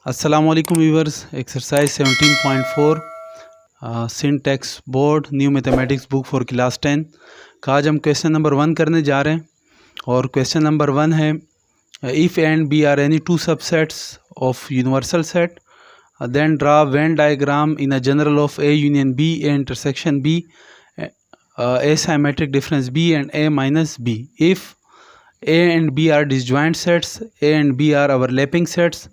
अस्सलाम वालेकुम viewers. Exercise 17.4 syntax board new mathematics book for class 10 का आज हम क्वेश्चन नंबर 1 करने जा रहे हैं। और क्वेश्चन नंबर 1 है if and B are any two subsets of universal set then draw Venn diagram in a general of A union B, A intersection B, A symmetric difference B and A minus B. If A and B are disjoint sets, A and B are overlapping sets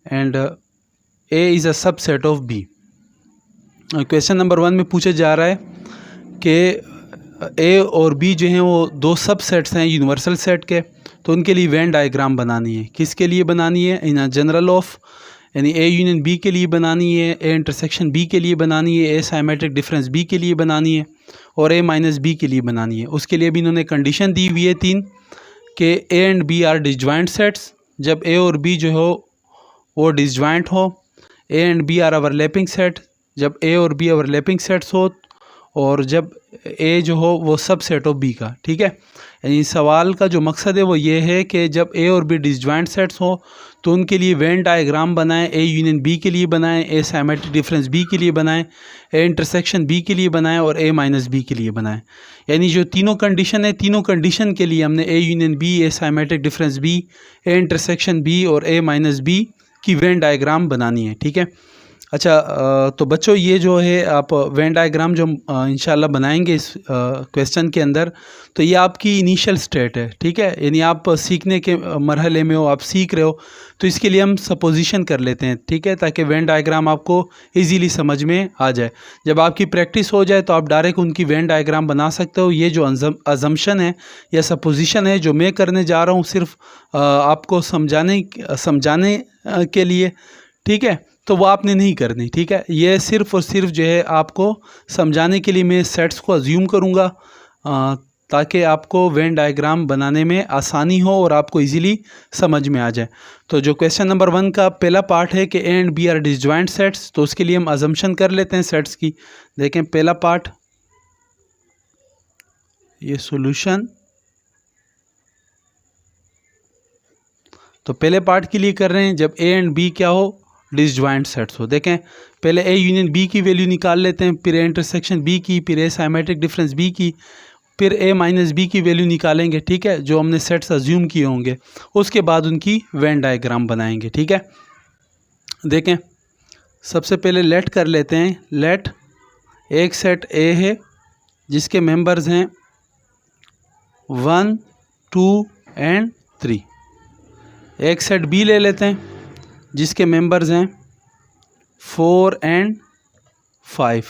and A is a subset of B। Question number 1 में पूछा जा रहा है कि A और B जो हैं वो दो सबसेट्स हैं यूनिवर्सल सेट के, तो उनके लिए वेन डायग्राम बनानी है। किसके लिए बनानी है? इन जनरल ऑफ, यानी A यूनियन B के लिए बनानी है, A इंटरसेक्शन B के लिए बनानी है, A साइमेट्रिक डिफरेंस B के लिए बनानी है और A माइनस B के लिए बनानी है। उसके लिए भी इन्होंने कंडीशन दी हुई है 3 कि A and B are disjoint sets, जब A और B जो हो वो डिसजॉइंट हो। A and B are overlapping set, जब ए और बी ओवरलैपिंग सेट्स हो, और जब ए जो हो वो सब सेट ऑफ बी का। ठीक है, यानी सवाल का जो मकसद है वो ये है कि जब ए और बी डिसजॉइंट सेट्स हो तो उनके लिए वेन डायग्राम बनाएं। ए यूनियन बी के लिए बनाएं, ए सिमेट्रिक डिफरेंस बी के लिए बनाएं, ए इंटरसेक्शन बी के लिए बनाएं और ए माइनस बी के लिए बनाएं। यानी जो तीनों कंडीशन है, तीनों कंडीशन के लिए हमने A union B, A symmetric difference B, A intersection B और ए माइनस बी की वेन डायग्राम बनानी है। ठीक है, अच्छा तो बच्चों ये जो है आप वेन डायग्राम जो इंशाल्लाह बनाएंगे इस क्वेश्चन के अंदर, तो ये आपकी इनिशियल स्टेट है। ठीक है, यानी आप सीखने के मरहले में हो, आप सीख रहे हो, तो इसके लिए हम सपोजिशन कर लेते हैं। ठीक है, ताकि वेन डायग्राम आपको इजीली समझ में आ जाए। जब आपकी प्रैक्टिस हो जाए तो आप डायरेक्ट उनकी वेन डायग्राम बना सकते हो। ये जो अजम्पशन है या सपोजिशन है जो मैं करने जा रहा हूँ, सिर्फ आपको समझाने के लिए। ठीक है, तो वो आपने नहीं करनी। ठीक है, ये सिर्फ और सिर्फ जो है आपको समझाने के लिए मैं सेट्स को अज्यूम करूँगा ताकि आपको वेन डायग्राम बनाने में आसानी हो और आपको इजीली समझ में आ जाए। तो जो क्वेश्चन नंबर 1 का पहला पार्ट है कि A and B are disjoint sets, तो उसके लिए हम अजम्पशन कर लेते हैं सेट्स की। देखें पहला पार्ट, ये सॉल्यूशन। तो पहले पार्ट के लिए कर रहे हैं जब ए एंड बी क्या हो, डिसजॉइंट सेट्स हो। देखें पहले ए यूनियन बी की वैल्यू निकाल लेते हैं, फिर ए इंटरसेक्शन बी की, फिर ए सिमेट्रिक डिफरेंस बी की, फिर ए माइनस बी की वैल्यू निकालेंगे। ठीक है, जो हमने सेट्स अज्यूम किए होंगे, उसके बाद उनकी वेन डायग्राम बनाएंगे। ठीक है, देखें सबसे पहले लेट कर लेते हैं। लेट एक सेट ए है जिसके मेंबर्स हैं 1, 2 एंड 3। एक सेट बी ले लेते हैं जिसके मेंबर्स हैं 4 एंड 5,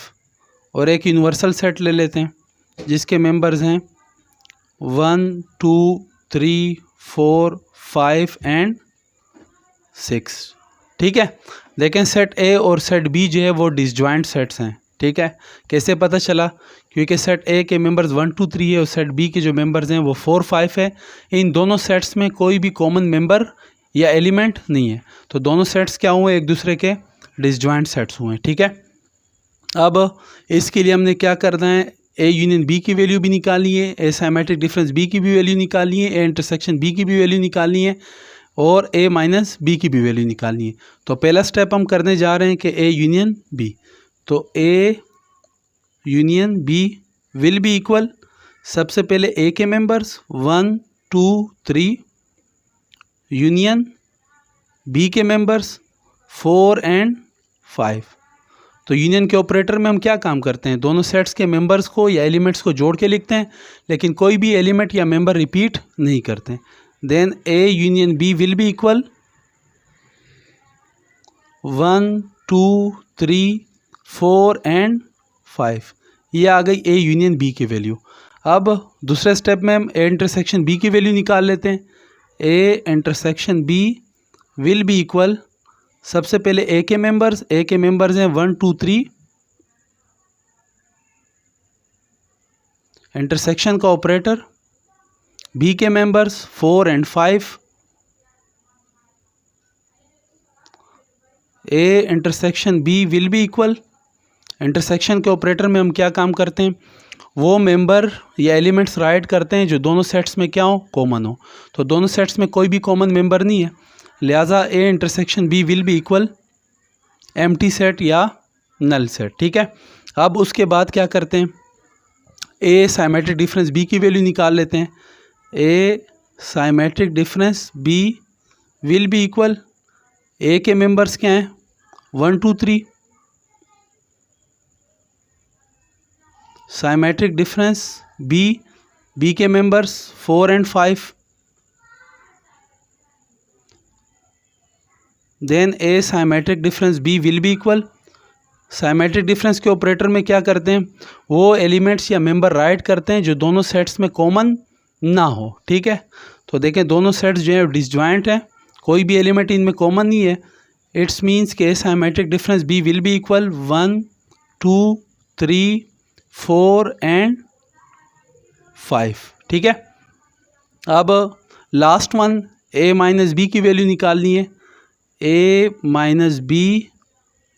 और एक यूनिवर्सल सेट ले लेते हैं जिसके मेंबर्स हैं 1, 2, 3, 4, 5 एंड 6। ठीक है, देखें सेट ए और सेट बी जो है वो डिसजॉइंट सेट्स हैं। ठीक है, कैसे पता चला? क्योंकि सेट ए के मेंबर्स 1, 2, 3 है और सेट बी के जो मेंबर्स हैं वो 4, 5 है। इन दोनों सेट्स में कोई भी कॉमन मेंबर या एलिमेंट नहीं है, तो दोनों सेट्स क्या हुए? एक दूसरे के डिसजॉइंट सेट्स हुए। ठीक है, अब इसके लिए हमने क्या करना है? ए यूनियन बी की वैल्यू भी निकालनी है, ए सिमेट्रिक डिफरेंस बी की भी वैल्यू निकालनी है, ए इंटरसेक्शन बी की भी वैल्यू निकालनी है और ए माइनस बी की भी वैल्यू निकालनी है। तो पहला स्टेप हम करने जा रहे हैं कि ए यूनियन बी। तो A union B will be equal, सबसे पहले ए के मेंबर्स 1, 2, 3 यूनियन बी के मेंबर्स 4 एंड 5। तो यूनियन के ऑपरेटर में हम क्या काम करते हैं? दोनों सेट्स के मेंबर्स को या एलिमेंट्स को जोड़ के लिखते हैं, लेकिन कोई भी एलिमेंट या मेंबर रिपीट नहीं करते। Then A union B will be equal 1, 2, 3, 4 and 5। ये आ गई ए यूनियन बी की वैल्यू। अब दूसरे स्टेप में हम ए इंटरसेक्शन बी की वैल्यू निकाल लेते हैं। A intersection B will be equal, सबसे पहले ए के मेंबर्स हैं 1, 2, 3, इंटरसेक्शन का ऑपरेटर बी के members 4 and 5, A intersection B will be equal, intersection के ऑपरेटर में हम क्या काम करते हैं? वो मेंबर या एलिमेंट्स राइट करते हैं जो दोनों सेट्स में क्या हो, कॉमन हो। तो दोनों सेट्स में कोई भी कॉमन मेंबर नहीं है, लिहाजा A intersection B will be equal empty set या नल सेट। ठीक है, अब उसके बाद क्या करते हैं, ए साइमेट्रिक डिफरेंस बी की वैल्यू निकाल लेते हैं। A symmetric difference B will be equal, A के मेंबर्स क्या हैं 1 2 3, साइमेट्रिक डिफरेंस बी के members 4 and 5, then A symmetric difference B will be equal, symmetric difference के ऑपरेटर में क्या करते हैं, वो एलिमेंट्स या मेंबर राइट करते हैं जो दोनों सेट्स में कॉमन ना हो। ठीक है, तो देखें दोनों सेट्स जो है डिसजॉइंट हैं, कोई भी एलिमेंट इनमें कॉमन नहीं है। इट्स मीन्स के symmetric difference B will be equal 1 2 3 4 and 5। ठीक है, अब last one A minus B की वैल्यू निकालनी है। A minus B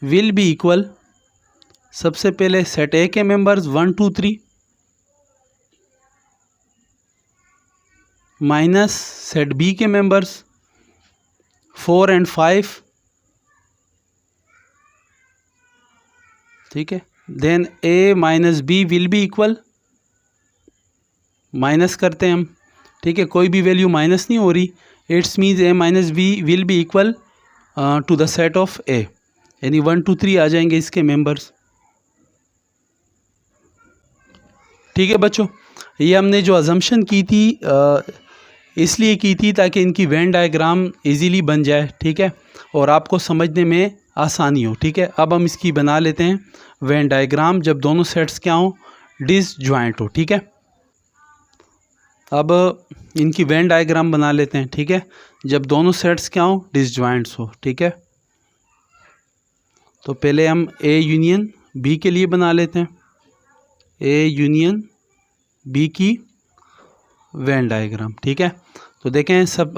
will be equal, सबसे पहले सेट ए के मेंबर्स 1 2 3 माइनस सेट बी के मेंबर्स 4 and 5। ठीक है, then A minus B will be equal, minus करते हैं हम। ठीक है, कोई भी वैल्यू माइनस नहीं हो रही, it's means A minus B will be equal to the set of A, यानी 1 2 3 आ जाएंगे इसके मेंबर्स। ठीक है बच्चों, ये हमने जो अजम्पशन की थी इसलिए की थी ताकि इनकी वेन डायग्राम इजीली बन जाए। ठीक है, और आपको समझने में आसानी हो। ठीक है, अब हम इसकी बना लेते हैं वेन डायग्राम जब दोनों सेट्स क्या हो, डिसजॉइंट हो। ठीक है, अब इनकी वेन डायग्राम बना लेते हैं। ठीक है, जब दोनों सेट्स क्या हो, डिसजॉइंट्स हो। ठीक है, तो पहले हम ए यूनियन बी के लिए बना लेते हैं, ए यूनियन बी की वेन डायग्राम। ठीक है, तो देखें सब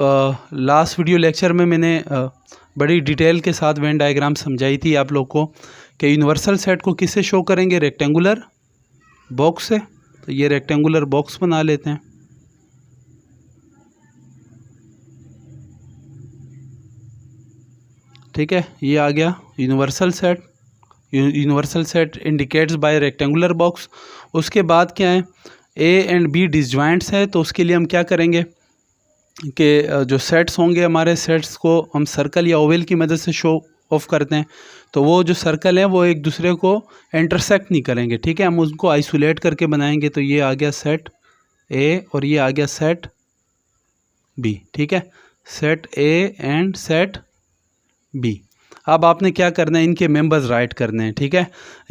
लास्ट वीडियो लेक्चर में मैंने बड़ी डिटेल के साथ वेन डायग्राम समझाई थी आप लोग को कि यूनिवर्सल सेट को किससे शो करेंगे, रेक्टेंगुलर बॉक्स से। तो ये रेक्टेंगुलर बॉक्स बना लेते हैं। ठीक है, ये आ गया universal set. Universal set indicates bye rectangular box. उसके बाद क्या है, ए एंड बी डिसजॉइंट्स है, तो उसके लिए हम क्या करेंगे कि जो सेट्स होंगे हमारे सेट्स को हम सर्कल या ओवल की मदद से शो ऑफ करते हैं। तो वो जो सर्कल हैं वो एक दूसरे को इंटरसेक्ट नहीं करेंगे। ठीक है, हम उसको आइसोलेट करके बनाएंगे। तो ये आ गया सेट ए और ये आ गया सेट बी। ठीक है, set A and set B. अब आपने क्या करना है, इनके मेंबर्स राइट करने हैं। ठीक है,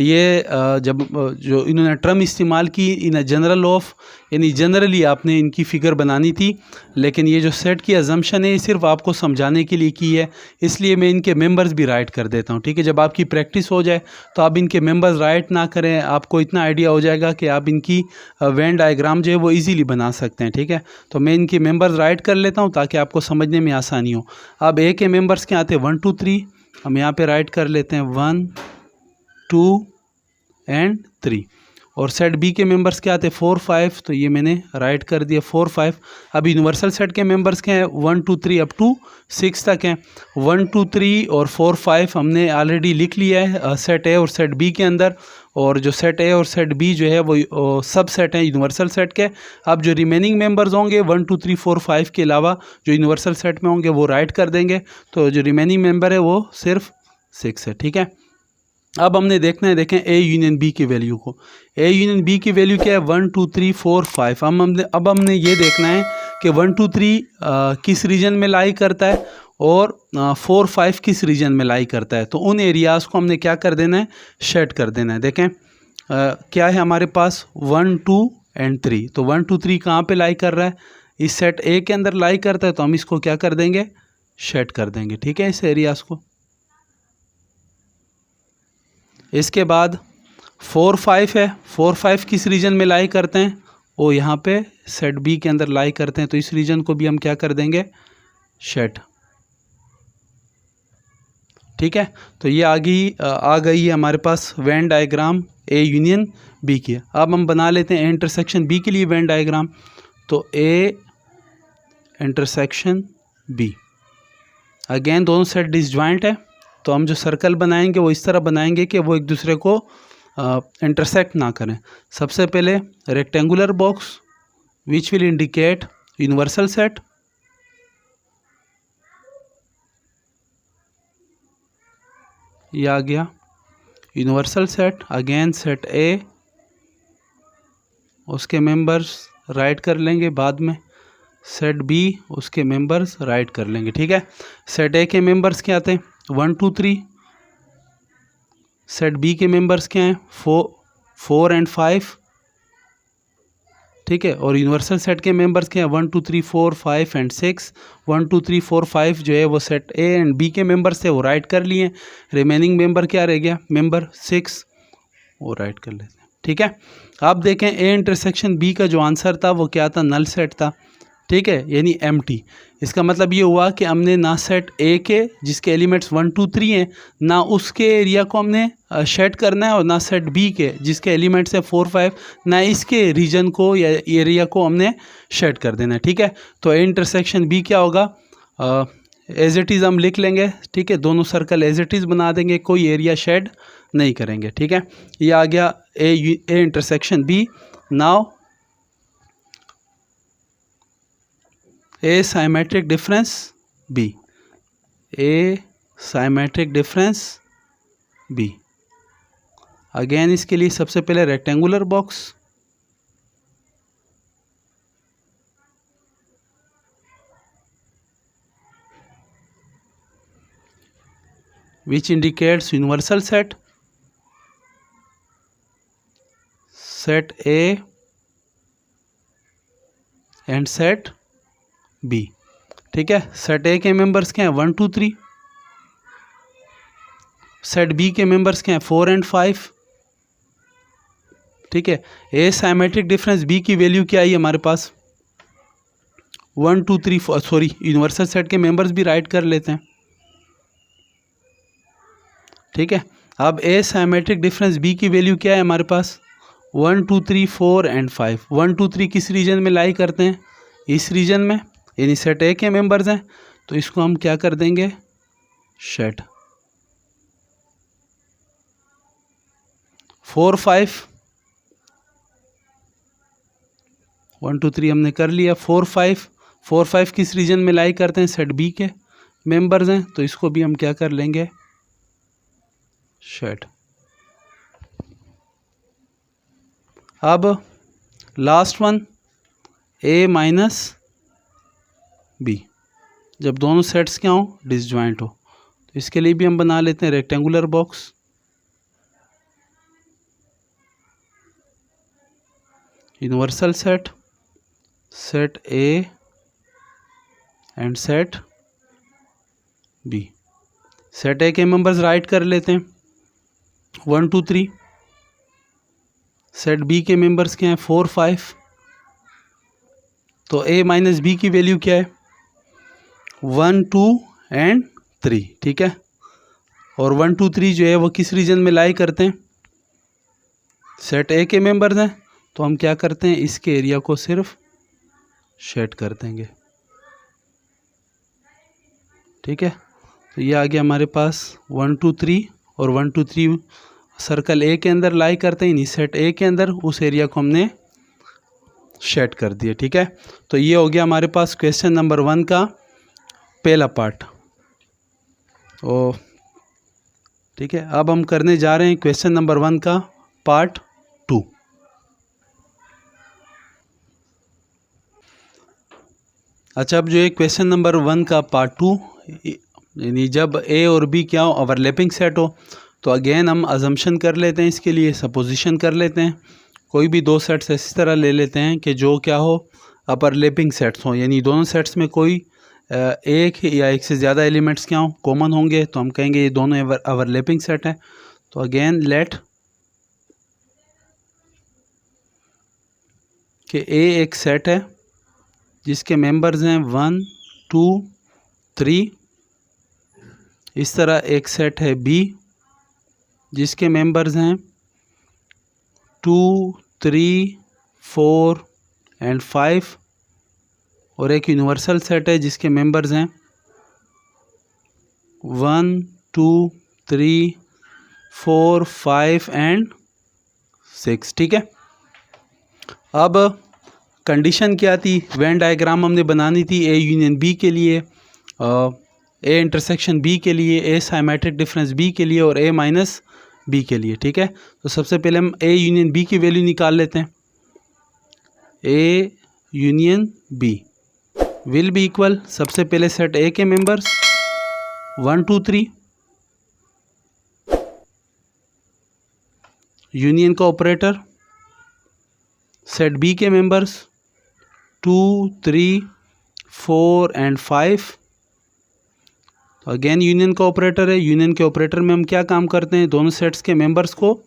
ये जब जो इन्होंने टर्म इस्तेमाल की इन जनरल ऑफ, यानी जनरली आपने इनकी फ़िगर बनानी थी, लेकिन ये जो सेट की अजम्पशन है ये सिर्फ आपको समझाने के लिए की है, इसलिए मैं इनके मेंबर्स भी राइट कर देता हूँ। ठीक है, जब आपकी प्रैक्टिस हो जाए तो आप इनके मेंबर्स राइट ना करें, आपको इतना आइडिया हो जाएगा कि आप इनकी वेन डायग्राम जो है वो ईजीली बना सकते हैं। ठीक है, तो मैं इनके मेंबर्स राइट कर लेता हूँ ताकि आपको समझने में आसानी हो। अब ए के मेंबर्स क्या आते हैं 1 2 3, हम यहाँ पे राइट कर लेते हैं 1 2 and 3। और सेट बी के मेंबर्स क्या आते हैं 4 5, तो ये मैंने राइट कर दिया 4 5। अब यूनिवर्सल सेट के मेंबर्स क्या हैं 1 2 3 अप टू 6 तक हैं। 1 2 3 और 4 5 हमने ऑलरेडी लिख लिया है सेट ए और सेट बी के अंदर, और जो सेट ए और सेट बी जो है वो सब सेट हैं यूनिवर्सल सेट के। अब जो रिमेनिंग मेंबर्स होंगे 1 2 3 4 5 के अलावा जो यूनिवर्सल सेट में होंगे वो राइट कर देंगे, तो जो रिमेनिंग मेंबर है वो सिर्फ 6 है। ठीक है, अब हमने देखना है, देखें ए यूनियन बी की वैल्यू को। ए यूनियन बी की वैल्यू क्या है 1 2 3 4 5। अब हमने ये देखना है कि 1 2 3 किस रीजन में लाई करता है और 4 5 किस रीजन में लाई करता है। तो उन एरियाज़ को हमने क्या कर देना है, शेड कर देना है। देखें क्या है हमारे पास 1 2 and 3। तो 1 2 3 कहाँ पे लाई कर रहा है, इस सेट ए के अंदर लाई करता है, तो हम इसको क्या कर देंगे, शेड कर देंगे। ठीक है, इस एरियाज़ को। इसके बाद 4 5 है, 4 5 किस रीजन में लाई करते हैं, वो यहाँ पे सेट बी के अंदर लाई करते हैं, तो इस रीजन को भी हम क्या कर देंगे, शेड। ठीक है, तो ये आ गई है हमारे पास Venn diagram A union B की। अब हम बना लेते हैं इंटरसेक्शन बी के लिए वेन डायग्राम। तो ए इंटरसेक्शन बी, अगेन दोनों सेट डिसजॉइंट है, तो हम जो सर्कल बनाएंगे वो इस तरह बनाएंगे कि वो एक दूसरे को इंटरसेक्ट ना करें। सबसे पहले rectangular box which will indicate universal set, ये आ गया यूनिवर्सल सेट। अगेन सेट ए, उसके मेंबर्स राइट कर लेंगे बाद में, सेट बी उसके मेंबर्स राइट कर लेंगे, ठीक है। सेट ए के मेंबर्स क्या आते हैं 1 2 3, सेट बी के मेंबर्स क्या हैं 4 एंड 5, ठीक है। और यूनिवर्सल सेट के मेंबर्स क्या हैं 1 2 3 4 5 एंड 6। 1 2 3 4 5 जो है वो सेट ए एंड बी के मेंबर्स थे, वो राइट कर लिए। रिमेनिंग मेंबर क्या रह गया मेंबर 6, वो राइट कर लेते हैं, ठीक है। आप देखें ए इंटरसेक्शन बी का जो आंसर था वो क्या था, नल सेट था, ठीक है, यानी एम्प्टी। इसका मतलब ये हुआ कि हमने ना सेट ए के जिसके एलिमेंट्स 1 2 3 हैं, ना उसके एरिया को हमने शेड करना है, और ना सेट बी के जिसके एलिमेंट्स है 4 5, ना इसके रीजन को या एरिया को हमने शेड कर देना है, ठीक है। तो ए इंटरसेक्शन बी क्या होगा, एज इट इज़ हम लिख लेंगे, ठीक है। दोनों सर्कल एज इट इज़ बना देंगे, कोई एरिया शेड नहीं करेंगे, ठीक है। ये आ गया A intersection B. Now A symmetric difference B, A symmetric difference B। Again इसके लिए सबसे पहले rectangular box, which indicates universal set, set A and set B, ठीक है। सेट ए के मेंबर्स क्या हैं 1 2 3, सेट बी के मेंबर्स क्या हैं 4 एंड 5, ठीक है। ए साइमेट्रिक डिफरेंस बी की वैल्यू क्या आई हमारे पास 1 2 3 4, सॉरी यूनिवर्सल सेट के मेंबर्स भी राइट कर लेते हैं, ठीक है। अब ए साइमेट्रिक डिफरेंस बी की वैल्यू क्या है हमारे पास 1 2 3 4 एंड 5। 1 2 3 किस रीजन में लाई करते हैं, इस रीजन में, यानी सेट ए के मेंबर्स हैं, तो इसको हम क्या कर देंगे शेड। 4 5 1 2 3 हमने कर लिया। 4 5 किस रीजन में लाई करते हैं, सेट बी के मेंबर्स हैं, तो इसको भी हम क्या कर लेंगे शेड। अब last one A minus B, जब दोनों सेट्स क्या हो डिसजॉइंट हो, तो इसके लिए भी हम बना लेते हैं rectangular box, universal set, set A and set B. Set A के मेंबर्स राइट कर लेते हैं 1 2 3, सेट बी के मेंबर्स क्या हैं 4 5, तो ए माइनस बी की वैल्यू क्या है 1 2 एंड 3, ठीक है। और 1 2 3 जो है वो किस रीजन में लाई करते हैं, सेट ए के मेंबर्स हैं, तो हम क्या करते हैं इसके एरिया को सिर्फ शेड कर देंगे, ठीक है। तो ये आ गया हमारे पास 1 2 3 और 1 2 3 सर्कल ए के अंदर लाई करते हैं, सेट ए के अंदर उस एरिया को हमने शेड कर दिया, ठीक है। तो ये हो गया हमारे पास क्वेश्चन नंबर 1 का पहला पार्ट। ओ ठीक है, अब हम करने जा रहे हैं क्वेश्चन नंबर 1 का पार्ट 2। अच्छा, अब जो है क्वेश्चन नंबर 1 का पार्ट 2, यानी जब ए और बी क्या हो ओवरलैपिंग सेट हो, तो अगेन हम अजम्पशन कर लेते हैं, इसके लिए सपोजिशन कर लेते हैं। कोई भी दो सेट्स इस तरह ले लेते हैं कि जो क्या हो ओवरलैपिंग सेट्स हों, यानी दोनों सेट्स में कोई एक या एक से ज़्यादा एलिमेंट्स क्या हों कॉमन होंगे, तो हम कहेंगे ये दोनों ओवरलैपिंग सेट हैं। तो अगेन लेट कि ए एक सेट है जिसके मेंबर्स हैं 1 2 3, इस तरह एक सेट है बी जिसके मेंबर्स हैं 2 3 4 एंड 5, और एक यूनिवर्सल सेट है जिसके मेंबर्स हैं 1 2 3 4 5 एंड 6। ठीक है, अब कंडीशन क्या थी, वेन डायग्राम हमने बनानी थी ए यूनियन बी के लिए, ए इंटरसेक्शन बी के लिए, ए साइमेट्रिक डिफरेंस बी के लिए और ए माइनस बी के लिए। ठीक है, तो सबसे पहले हम ए यूनियन बी की वैल्यू निकाल लेते हैं। A union B will be equal, सबसे पहले सेट ए के मेंबर्स 1 2 3, यूनियन का ऑपरेटर सेट बी के मेंबर्स 2 3 4 एंड 5। अगेन यूनियन का ऑपरेटर है, यूनियन के ऑपरेटर में हम क्या काम करते हैं, दोनों सेट्स के मेंबर्स को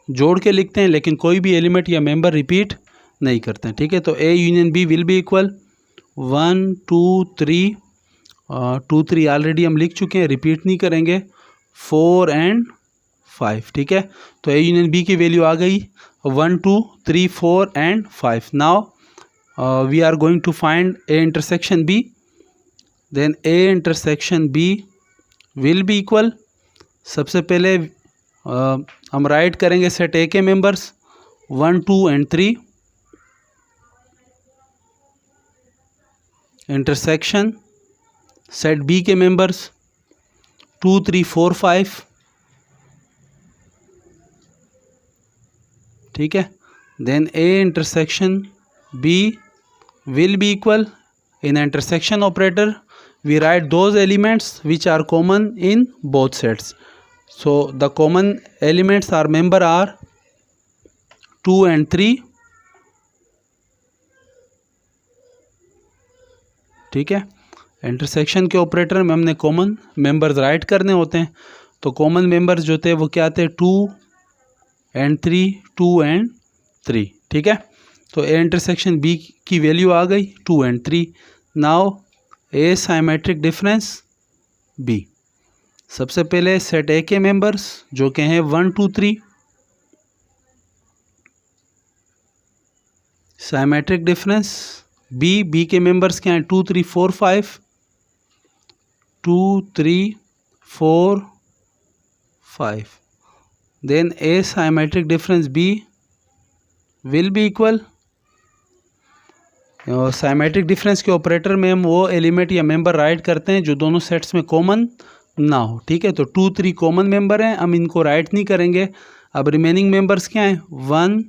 जोड़ के लिखते हैं, लेकिन कोई भी एलिमेंट या मेंबर रिपीट नहीं करते हैं। ठीक है, तो A union B will be equal 1 2 3, 2 3 already हम लिख चुके हैं, रिपीट नहीं करेंगे, 4 एंड 5। ठीक है, तो ए यूनियन बी की वैल्यू आ गई 1 2 3 4 and 5। Now we are going to find A intersection B, then A intersection B will be equal, सबसे पहले हम राइट करेंगे सेट ए के members 1 2 and 3, intersection set B के मेंबर्स 2 3 4 5। ठीक है, then A intersection B will be equal, in intersection operator we write those elements which are common in both sets. So the common elements are member are 2 and 3. ठीक है, intersection के operator में हमने common members right करने होते हैं, तो common members जो थे वो क्या थे, 2 and 3, 2 and 3। ठीक है, तो ए इंटरसेक्शन बी की वैल्यू आ गई 2 and 3। Now A symmetric difference B, सबसे पहले सेट ए के मेंबर्स जो के हैं 1 2 3, साइमेट्रिक डिफरेंस बी, बी के मेंबर्स क्या हैं 2 3 4 5, 2 3 4 5। Then A symmetric difference B will be equal, symmetric difference के ऑपरेटर में हम वो एलिमेंट या मेंबर राइट करते हैं जो दोनों सेट्स में कॉमन ना हो। ठीक है, तो 2 3 कॉमन मेंबर हैं, हम इनको राइट नहीं करेंगे। अब रिमेनिंग मेंबर्स क्या हैं, 1,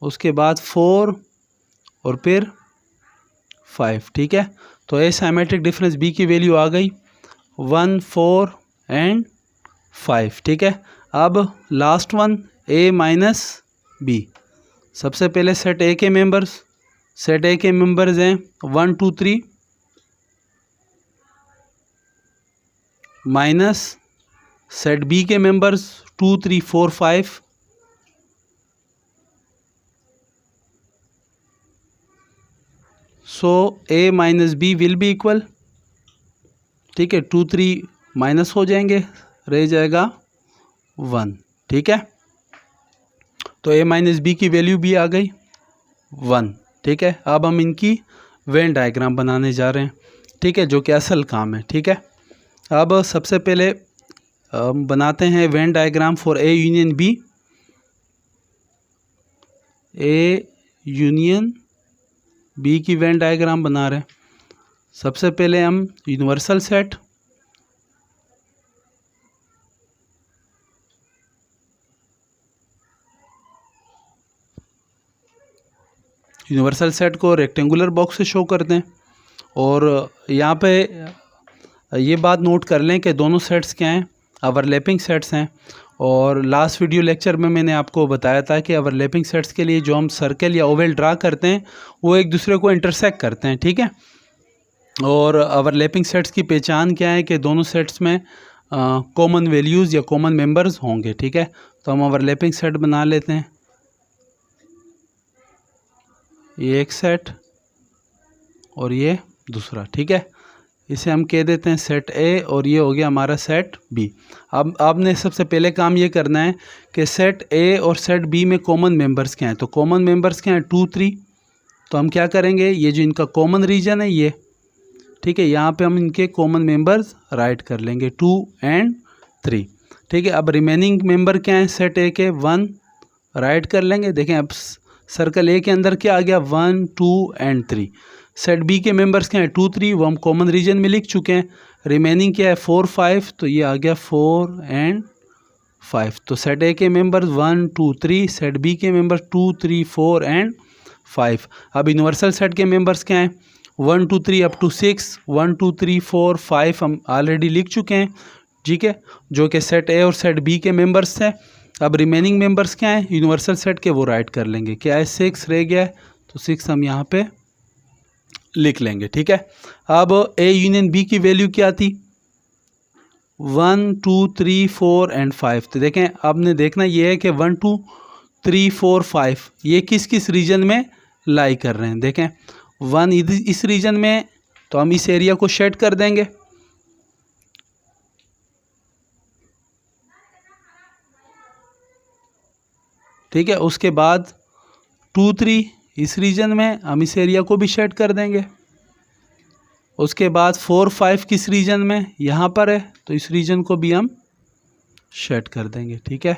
उसके बाद 4 और फिर 5। ठीक है, तो ए साइमेट्रिक डिफरेंस बी की वैल्यू आ गई 1 4 एंड 5। ठीक है, अब last one A minus B, सबसे पहले सेट ए के मेंबर्स, सेट ए के मेंबर्स हैं 1 2 3 माइनस सेट बी के members 2 3 4 5। So A minus B will be equal, ठीक है, 2 3 माइनस हो जाएंगे, रह जाएगा 1। ठीक है, तो ए माइनस बी की वैल्यू भी आ गई 1। ठीक है, अब हम इनकी वेन डायग्राम बनाने जा रहे हैं। ठीक है, जो कि असल काम है। ठीक है, अब सबसे पहले बनाते हैं Venn diagram for A union B. A union B की वेन डायग्राम बना रहे हैं। सबसे पहले हम यूनिवर्सल सेट, यूनिवर्सल सेट को रेक्टेंगुलर बॉक्स से शो करते हैं। और यहाँ पे ये बात नोट कर लें कि दोनों सेट्स क्या हैं, ओवरलैपिंग सेट्स हैं। और लास्ट वीडियो लेक्चर में मैंने आपको बताया था कि ओवरलैपिंग सेट्स के लिए जो हम सर्कल या ओवल ड्रा करते हैं वो एक दूसरे को इंटरसेक्ट करते हैं। ठीक है, और ओवरलैपिंग सेट्स की पहचान क्या है कि दोनों सेट्स में कॉमन वैल्यूज़ या कॉमन मेंबर्स होंगे। ठीक है, तो हम ओवरलैपिंग सेट बना लेते हैं। ये एक सेट और ये दूसरा। ठीक है, इसे हम कह देते हैं सेट ए और ये हो गया हमारा सेट बी। अब आपने सबसे पहले काम ये करना है कि सेट ए और सेट बी में कॉमन मेंबर्स क्या हैं। तो कॉमन मेंबर्स क्या हैं 2 3। तो हम क्या करेंगे, ये जो इनका कॉमन रीजन है ये ठीक है, यहाँ पे हम इनके कॉमन मेंबर्स राइट कर लेंगे 2 एंड 3। ठीक है, अब रिमेनिंग मेंबर क्या है सेट ए के 1 राइट कर लेंगे। देखें अब सर्कल ए के अंदर क्या आ गया 1 2 एंड 3। सेट बी के मेंबर्स क्या हैं 2 3, वो हम कॉमन रीजन में लिख चुके हैं। रिमेनिंग क्या है 4 5, तो ये आ गया 4 एंड 5। तो सेट ए के मेंबर्स 1 2 3, सेट बी के मेंबर्स 2 3 4 एंड 5। अब यूनिवर्सल सेट के मेंबर्स क्या हैं 1 2 3 अप टू 6, 1 2 3 4 5 हम ऑलरेडी लिख चुके हैं। ठीक है, जो कि सेट ए और सेट बी के मेंबर्स हैं। अब रिमेनिंग मेंबर्स क्या हैं यूनिवर्सल सेट के, वो राइट कर लेंगे। क्या है 6 रह गया है, तो 6 हम यहाँ पे लिख लेंगे। ठीक है, अब ए यूनियन बी की वैल्यू क्या थी 1 2 3 4 एंड 5। तो देखें आपने देखना ये है कि 1 2 3 4 5 ये किस किस रीजन में लाई कर रहे हैं। देखें 1 इस रीजन में, तो हम इस एरिया को शेड कर देंगे। ठीक है, उसके बाद 2 3 इस रीजन में, हम इस एरिया को भी शेड कर देंगे। उसके बाद 4 5 किस रीजन में, यहाँ पर है, तो इस रीजन को भी हम शेड कर देंगे। ठीक है,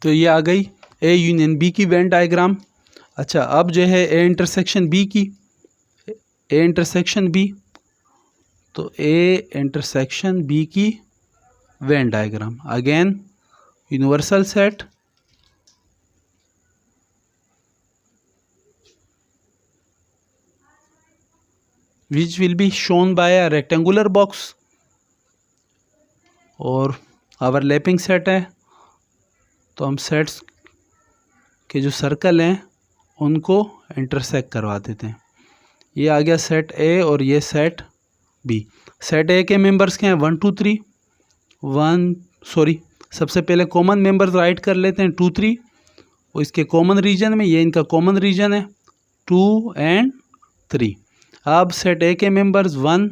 तो ये आ गई ए यूनियन बी की वेन डायग्राम। अच्छा, अब जो है ए इंटरसेक्शन बी की, ए इंटरसेक्शन बी, तो ए इंटरसेक्शन बी की Venn diagram. Again universal set, which will be shown by a rectangular box, और ओवरलैपिंग सेट है, तो हम सेट्स के जो सर्कल हैं उनको इंटरसेक्ट करवा देते हैं। ये आ गया सेट ए और ये सेट बी। सेट ए के मेंबर्स क्या हैं 1 2 3 सबसे पहले कॉमन मेंबर्स राइट कर लेते हैं 2 3, और इसके कॉमन रीजन में, ये इनका कॉमन रीजन है 2 एंड 3। अब सेट ए के मेंबर्स 1,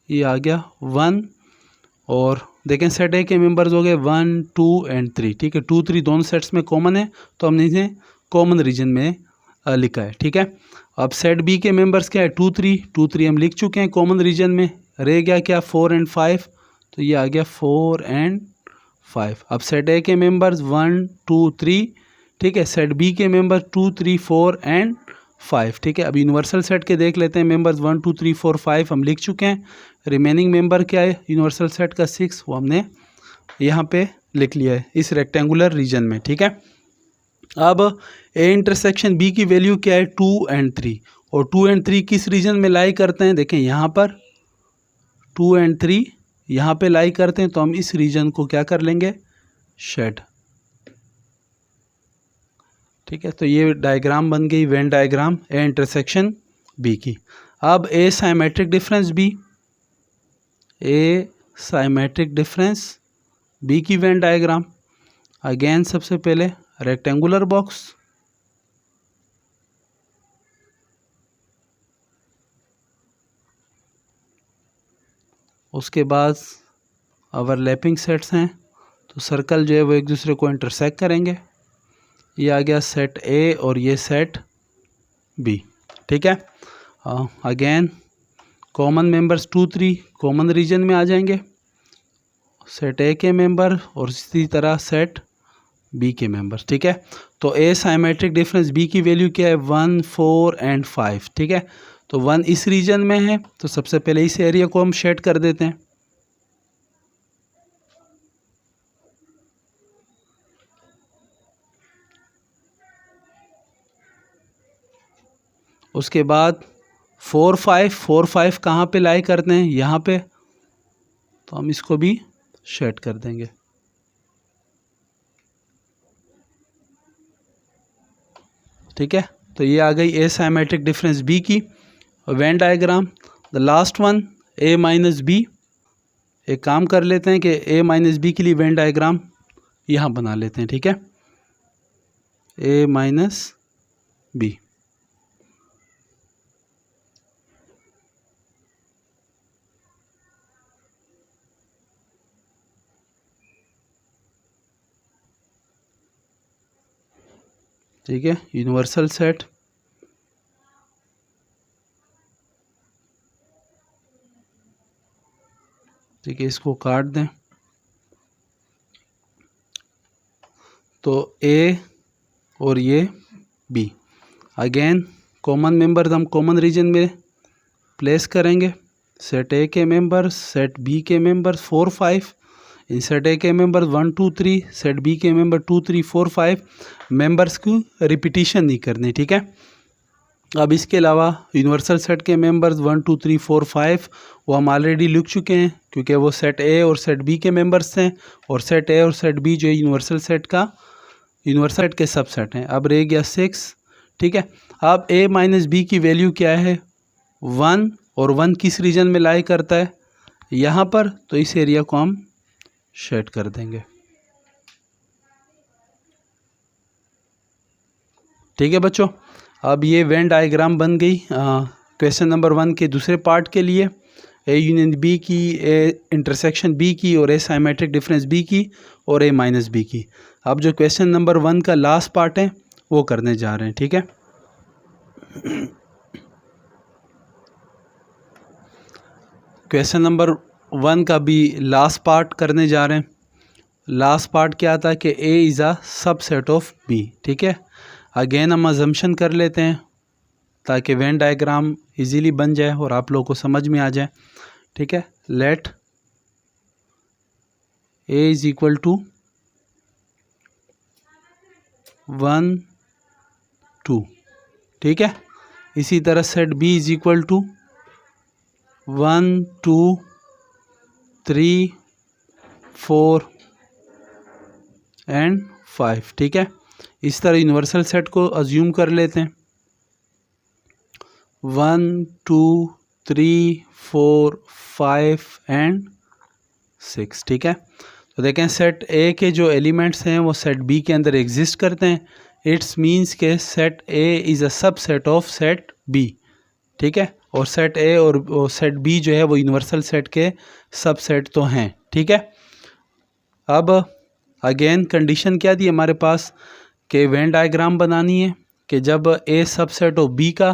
ये आ गया 1, और देखें सेट ए के मेंबर्स हो गए 1 2 एंड 3। ठीक है, 2 3 दोनों सेट्स में कॉमन है, तो हमने इसे कॉमन रीजन में लिखा है। ठीक है, अब सेट बी के मेंबर्स क्या है 2 3 हम लिख चुके हैं कॉमन रीजन में। रह गया क्या 4 एंड 5, तो ये आ गया 4 एंड 5। अब सेट ए के मेंबर्स 1 2 3। ठीक है, सेट बी के मेंबर्स 2 3 4 एंड 5। ठीक है, अब यूनिवर्सल सेट के देख लेते हैं मेंबर्स 1 2 3 4 5 हम लिख चुके हैं। रिमेनिंग मेंबर क्या है यूनिवर्सल सेट का 6, वो हमने यहाँ पे लिख लिया है इस रेक्टेंगुलर रीजन में। ठीक है, अब ए इंटरसेक्शन बी की वैल्यू क्या है 2 एंड 3, और 2 एंड 3 किस रीजन में लाई करते हैं, देखें यहाँ पर 2 एंड 3 यहाँ पे लाई करते हैं, तो हम इस रीजन को क्या कर लेंगे शेड। ठीक है, तो ये डायग्राम बन गई Venn diagram A intersection B की। अब A symmetric difference B, A symmetric difference B की वेन डायग्राम। अगेन सबसे पहले रेक्टेंगुलर बॉक्स, उसके बाद ओवरलैपिंग सेट्स हैं, तो सर्कल जो है वो एक दूसरे को इंटरसेक्ट करेंगे। ये आ गया सेट ए और ये सेट बी। ठीक है, again common members 2 3 common region में आ जाएंगे, सेट ए के मेंबर और इसी तरह सेट बी के मेंबर्स। ठीक है, तो ए साइमेट्रिक डिफरेंस बी की वैल्यू क्या है 1 4 एंड 5। ठीक है, तो 1 इस रीजन में है, तो सबसे पहले इस एरिया को हम शेड कर देते हैं। उसके बाद 4 5 कहाँ पे लाई करते हैं यहाँ पे, तो हम इसको भी शेड कर देंगे। ठीक है, तो ये आ गई ए साइमेट्रिक डिफरेंस बी की Venn diagram. The last one A minus B. एक काम कर लेते हैं कि ए माइनस बी के लिए वेन डायग्राम यहाँ बना लेते हैं। ठीक है, ए माइनस बी। ठीक है, यूनिवर्सल सेट, ठीक है, इसको काट दें। तो ए और ये बी, अगेन कॉमन मेंबर्स हम कॉमन रीजन में प्लेस करेंगे। सेट ए के मेंबर्स, सेट बी के मेंबर्स 4 5, इन सेट ए के मेंबर्स 1 2 3, सेट बी के मेंबर 2 3 4 5। मेंबर्स की रिपीटिशन नहीं करनी, ठीक है। अब इसके अलावा यूनिवर्सल सेट के मेंबर्स 1 2 3 4 5 वो हम ऑलरेडी लिख चुके हैं, क्योंकि वो सेट ए और सेट बी के मेंबर्स हैं, और सेट ए और सेट बी जो है यूनिवर्सल सेट के सबसेट हैं। अब रह गया 6, ठीक है। अब ए माइनस बी की वैल्यू क्या है, 1, और 1 किस रीजन में लाई करता है, यहाँ पर, तो इस एरिया को हम शेड कर देंगे, ठीक है बच्चों। अब ये वेन डायग्राम बन गई क्वेश्चन नंबर 1 के दूसरे पार्ट के लिए, ए यूनियन बी की, ए इंटरसेक्शन बी की, और ए साइमेट्रिक डिफरेंस बी की, और ए माइनस बी की। अब जो क्वेश्चन नंबर 1 का लास्ट पार्ट है वो करने जा रहे हैं, ठीक है। क्वेश्चन नंबर 1 का भी लास्ट पार्ट करने जा रहे हैं। लास्ट पार्ट क्या था कि A is a subset of B, ठीक है। अगेन हम अजम्पशन कर लेते हैं ताकि वेन डायग्राम इजीली बन जाए और आप लोगों को समझ में आ जाए, ठीक है। Let A is equal to 1 2, ठीक है। इसी तरह set B is equal to 1 2 3 4 and 5, ठीक है। इस तरह यूनिवर्सल सेट को अज्यूम कर लेते हैं, 1 2 3 4 5 एंड 6, ठीक है। तो देखें सेट ए के जो एलिमेंट्स हैं वो सेट बी के अंदर एग्जिस्ट करते हैं। इट्स मीन्स के set A is a subset of set B, ठीक है। और सेट ए और सेट बी जो है वो यूनिवर्सल सेट के सबसेट तो हैं, ठीक है। अब अगेन कंडीशन क्या दी हमारे पास कि वेन डायग्राम बनानी है कि जब ए सबसेट ऑफ बी का,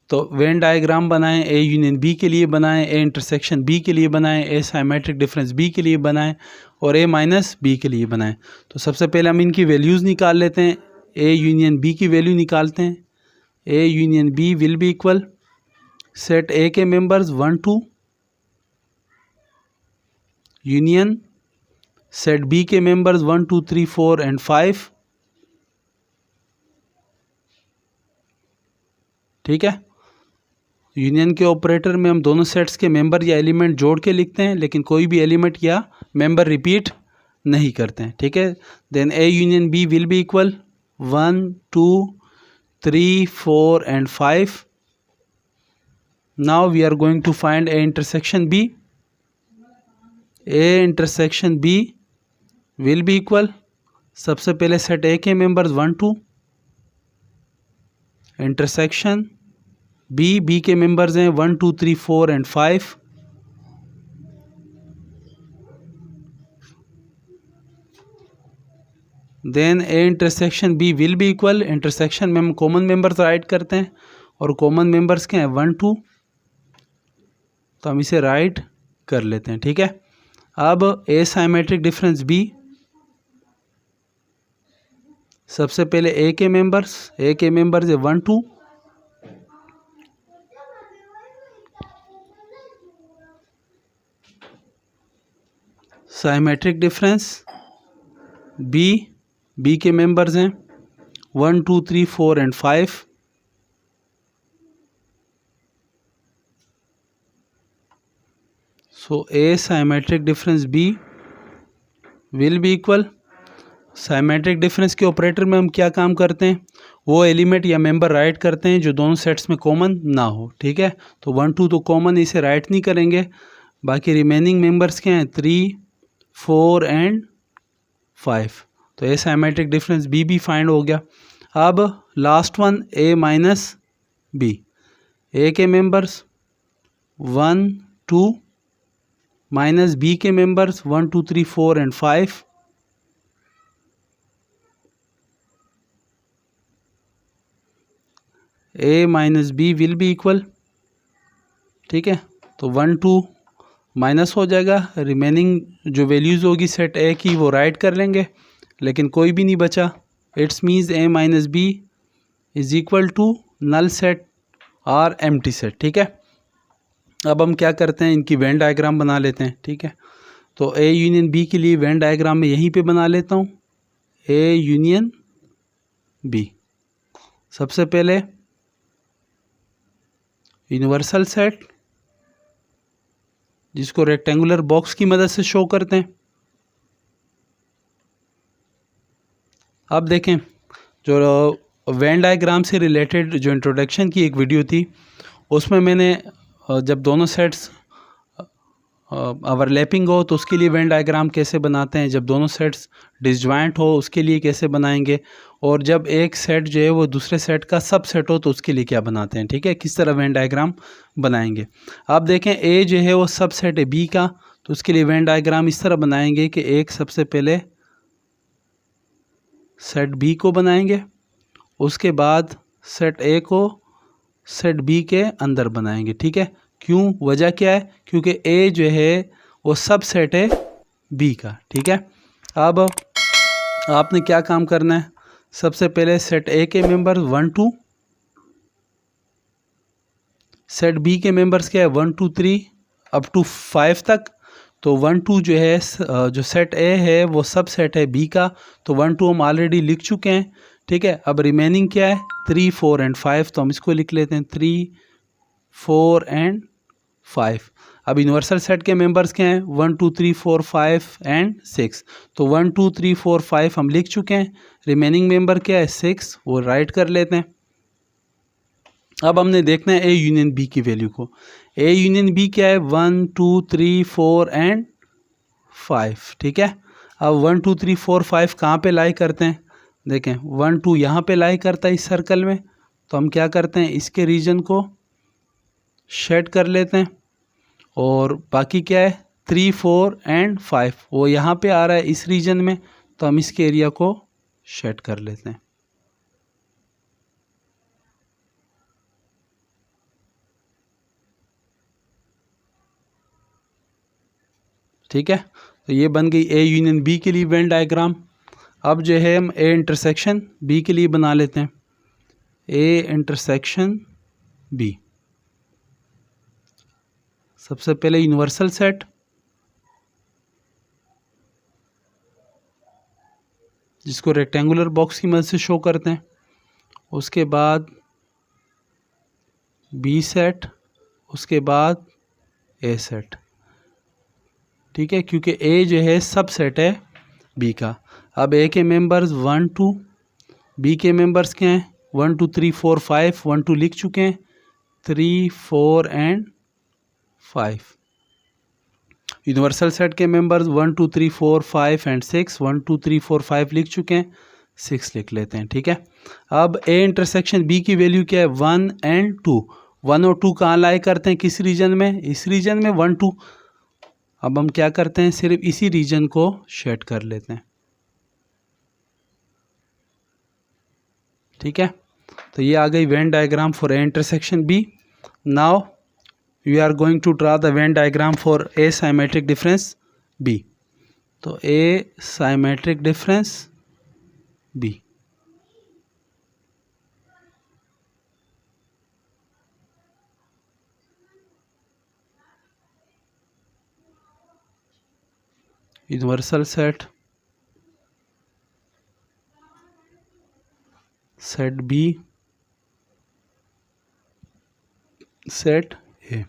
तो वेन डायग्राम बनाएं, ए यूनियन बी के लिए बनाएं, ए इंटरसेक्शन बी के लिए बनाएं, ए साइमेट्रिक डिफरेंस बी के लिए बनाएं, और ए माइनस बी के लिए बनाएं। तो सबसे पहले हम इनकी वैल्यूज़ निकाल लेते हैं। ए यूनियन बी की वैल्यू निकालते हैं। A union B will be equal, set A के मेंबर्स 1 2, यूनियन सेट बी के मेंबर्स 1 2 3 4 एंड 5, ठीक है। यूनियन के ऑपरेटर में हम दोनों सेट्स के मेंबर या एलिमेंट जोड़ के लिखते हैं, लेकिन कोई भी एलिमेंट या मेंबर रिपीट नहीं करते हैं, ठीक है। Then A union B will be equal 1 2 3 4 and 5। Now we are going to find A intersection B. A intersection B will be equal, सबसे पहले सेट ए के मेंबर्स 1 2, इंटरसेक्शन बी के मेंबर्स हैं 1 2 3 4 and 5। Then A intersection B will be equal, intersection में हम common members right करते हैं, और कॉमन मेंबर्स के हैं 1 2, तो हम इसे राइट कर लेते हैं, ठीक है। अब ए साइमेट्रिक डिफरेंस बी, सबसे पहले ए के मेंबर्स है 1 2, साइमेट्रिक डिफरेंस बी के मेंबर्स हैं 1 2 3 4 and 5। So A symmetric difference B will be equal, symmetric difference के ऑपरेटर में हम क्या काम करते हैं, वो एलिमेंट या मेंबर राइट करते हैं जो दोनों सेट्स में कॉमन ना हो, ठीक है। तो 1 2 तो कॉमन, इसे राइट नहीं करेंगे। बाकी रिमेनिंग मेंबर्स क्या हैं 3 4 एंड 5। तो A symmetric difference B find हो गया। अब last one A minus B, A के मेंबर्स 1 2, माइनस बी के members 1 2 3 4 and 5। A minus B will be equal, ठीक है। तो 1 2 माइनस हो जाएगा, रिमेनिंग जो वैल्यूज़ होगी सेट ए की वो राइट कर लेंगे, लेकिन कोई भी नहीं बचा। It's means A minus B is equal to null set और एम्प्टी सेट। ठीक है, अब हम क्या करते हैं, इनकी वेन डायग्राम बना लेते हैं। ठीक है, तो ए यूनियन बी के लिए वेन डायग्राम में यहीं पे बना लेता हूँ, ए यूनियन बी। सबसे पहले यूनिवर्सल सेट, जिसको रेक्टेंगुलर बॉक्स की मदद से शो करते हैं। अब देखें, जो वेन डायग्राम से रिलेटेड जो इंट्रोडक्शन की एक वीडियो थी, उसमें मैंने जब दोनों सेट्स ओवरलैपिंग हो तो उसके लिए वेन डायग्राम कैसे बनाते हैं, जब दोनों सेट्स डिसजॉइंट हो उसके लिए कैसे बनाएंगे, और जब एक सेट जो है वो दूसरे सेट का सब सेट हो तो उसके लिए क्या बनाते हैं। ठीक है, किस तरह वेन डायग्राम बनाएंगे। आप देखें, ए जो है वो सब सेट है बी का, तो उसके लिए वेन डायग्राम इस तरह बनाएंगे कि एक सबसे पहले सेट बी को बनाएंगे, उसके बाद सेट ए को सेट बी के अंदर बनाएंगे। ठीक है, क्यों, वजह क्या है, क्योंकि ए जो है वो सब सेट है बी का। ठीक है, अब आपने क्या काम करना है, सबसे पहले सेट ए के मेंबर्स 1 2, सेट बी के मेंबर्स क्या है 1 2 3 अप टू 5 तक। तो 1 2 जो है जो सेट ए है वो सब सेट है बी का, तो 1 2 हम ऑलरेडी लिख चुके हैं। ठीक है, अब रिमेनिंग क्या है 3 4 एंड 5, तो हम इसको लिख लेते हैं 3 4 एंड 5। अब यूनिवर्सल सेट के मेंबर्स क्या हैं 1 2 3 4 5 एंड 6, तो 1 2 3 4 5 हम लिख चुके हैं। रिमेनिंग मेंबर क्या है 6, वो राइट कर लेते हैं। अब हमने देखना है ए यूनियन बी की वैल्यू को। ए यूनियन बी क्या है 1 2 3 4 एंड 5। ठीक है, अब 1 2 3 4 5 कहाँ पे लाई करते हैं, देखें 1 2 यहाँ पे लाई करता है इस सर्कल में, तो हम क्या करते हैं इसके रीजन को शेड कर लेते हैं, और बाकी क्या है 3 4 एंड 5 वो यहाँ पे आ रहा है इस रीजन में, तो हम इसके एरिया को शेड कर लेते हैं। ठीक है, तो ये बन गई ए यूनियन बी के लिए वेन डायग्राम। अब जो है हम ए इंटरसेक्शन बी के लिए बना लेते हैं, ए इंटरसेक्शन बी। सबसे पहले यूनिवर्सल सेट, जिसको रेक्टेंगुलर बॉक्स की मदद से शो करते हैं, उसके बाद बी सेट, उसके बाद ए सेट। ठीक है, क्योंकि ए जो है सब सेट है बी का। अब ए के मेंबर्स 1 2, बी के मेंबर्स क्या हैं 1 2 3 4 5, 1 2 लिख चुके हैं, 3 4 एंड 5। यूनिवर्सल सेट के मेंबर्स 1 2 3 4 5 एंड 6, 1 2 3 4 5 लिख चुके हैं, 6 लिख लेते हैं। ठीक है, अब ए इंटरसेक्शन बी की वैल्यू क्या है 1 एंड 2। 1 और 2 कहाँ लाई करते हैं, किस रीजन में, इस रीजन में 1 2। अब हम क्या करते हैं, सिर्फ इसी रीजन को शेड कर लेते हैं। ठीक है, तो ये आ गई Venn diagram for A intersection B. Now we are going to draw the Venn diagram for A symmetric difference B. तो A symmetric difference B, universal set, set B, set A.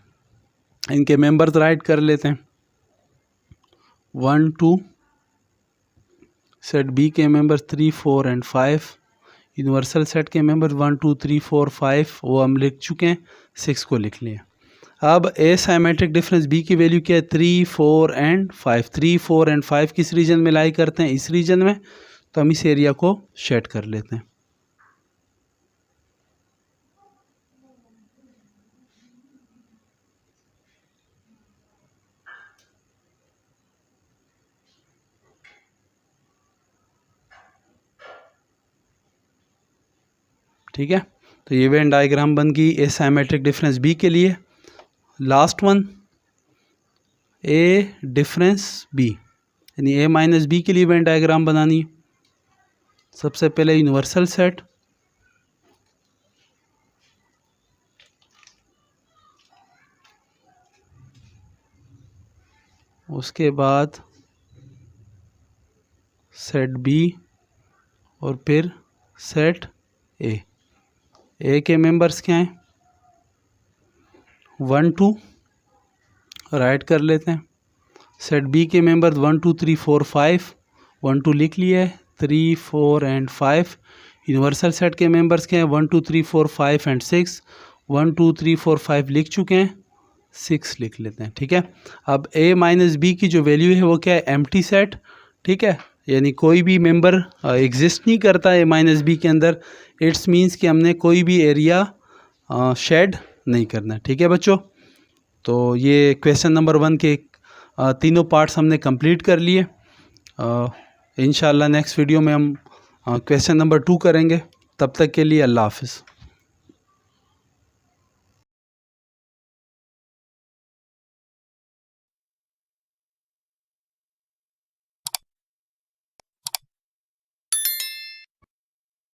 इनके मेंबर्स राइट कर लेते हैं 1 2, set B के members 3 4 and 5, universal set के members 1 2 3 4 5 वो हम लिख चुके हैं, 6 को लिख लिया। अब ए साइमेट्रिक डिफरेंस बी की वैल्यू क्या है 3 4 एंड 5। 3 4 एंड 5 किस रीजन में लाई करते हैं, इस रीजन में, तो हम इस एरिया को शेड कर लेते हैं। ठीक है, तो ये वेन डायग्राम बन गई ए साइमेट्रिक डिफरेंस बी के लिए। लास्ट वन ए डिफरेंस बी, यानी ए माइनस बी के लिए वेन डायग्राम बनानी है। सबसे पहले यूनिवर्सल सेट, उसके बाद सेट बी और फिर सेट ए। ए के मेंबर्स क्या हैं? 1 2 राइट कर लेते हैं। सेट बी के मेंबर्स 1 2 3 4 5, 1 2 लिख लिया है, 3 4 एंड 5। यूनिवर्सल सेट के मेंबर्स क्या हैं? 1 2 3 4 5 एंड 6, 1 2 3 4 5 लिख चुके हैं, 6 लिख लेते हैं। ठीक है, अब ए माइनस बी की जो वैल्यू है वो क्या है? Empty set. ठीक है, यानी कोई भी मेंबर एग्जिस्ट नहीं करता ए माइनस बी के अंदर। इट्स मीन्स कि हमने कोई भी एरिया शेड नहीं करना। ठीक है बच्चों, तो ये क्वेश्चन नंबर 1 के तीनों पार्ट्स हमने कंप्लीट कर लिए। इंशाल्लाह नेक्स्ट वीडियो में हम क्वेश्चन नंबर 2 करेंगे। तब तक के लिए अल्लाह हाफिज़।